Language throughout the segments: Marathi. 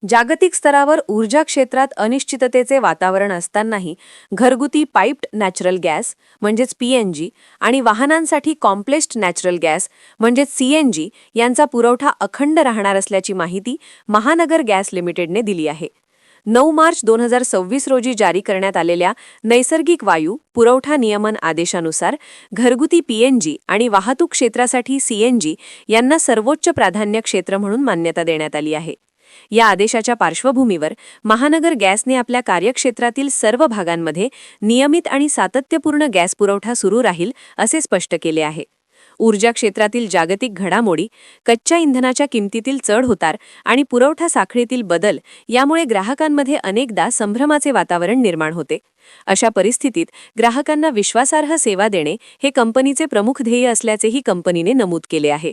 जागतिक स्तरावर ऊर्जा क्षेत्रात अनिश्चिततेचे वातावरण असतानाही घरगुती पाइप्ड नॅचरल गॅस म्हणजेच पीएनजी आणि वाहनांसाठी कॉम्प्लेक्स्ड नॅचरल गॅस म्हणजेच सीएनजी यांचा पुरवठा अखंड राहणार असल्याची माहिती महानगर गॅस लिमिटेडने दिली आहे. 9 मार्च 2026 रोजी जारी करण्यात आलेल्या नैसर्गिक वायू पुरवठा नियमन आदेशानुसार घरगुती पीएनजी आणि वाहतूक क्षेत्रासाठी सीएनजी यांना सर्वोच्च प्राधान्य क्षेत्र म्हणून मान्यता देण्यात आली आहे. या आदेशाच्या पार्श्वभूमीवर महानगर गॅसने आपल्या कार्यक्षेत्रातील सर्व भागांमध्ये नियमित आणि सातत्यपूर्ण गॅस पुरवठा सुरू राहील असे स्पष्ट केले आहे. ऊर्जा क्षेत्रातील जागतिक घडामोडी, कच्च्या इंधनाच्या किमतीतील चढउतार आणि पुरवठा साखळीतील बदल यामुळे ग्राहकांमध्ये अनेकदा संभ्रमाचे वातावरण निर्माण होते. अशा परिस्थितीत ग्राहकांना विश्वासार्ह सेवा देणे हे कंपनीचे प्रमुख ध्येय असल्याचेही कंपनीने नमूद केले आहे.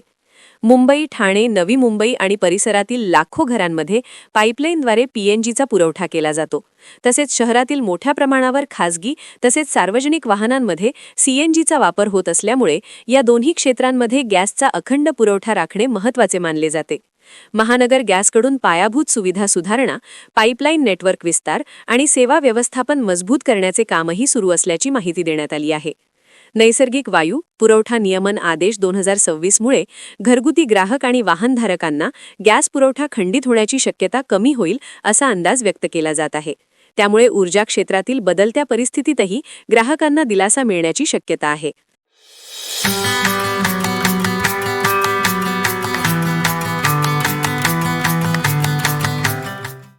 मुंबई, ठाणे, नवी मुंबई आणि परिसरातील लाखो घरांमध्ये पाईपलाईनद्वारे पीएनजीचा पुरवठा केला जातो. तसेच शहरातील मोठ्या प्रमाणावर खासगी तसेच सार्वजनिक वाहनांमध्ये सीएनजीचा वापर होत असल्यामुळे या दोन्ही क्षेत्रांमध्ये गॅसचा अखंड पुरवठा राखणे महत्त्वाचे मानले जाते. महानगर गॅसकडून पायाभूत सुविधा सुधारणा, पाईपलाईन नेटवर्क विस्तार आणि सेवा व्यवस्थापन मजबूत करण्याचे कामही सुरू असल्याची माहिती देण्यात आली आहे. नैसर्गिक वायू पुरवठा नियमन आदेश 2026 मुळे घरगुती ग्राहक आणि वाहनधारकांना गॅस पुरवठा खंडित होण्याची शक्यता कमी होईल असा अंदाज व्यक्त केला जात आहे. त्यामुळे ऊर्जा क्षेत्रातील बदलत्या परिस्थितीतही ग्राहकांना दिलासा मिळण्याची शक्यता आहे.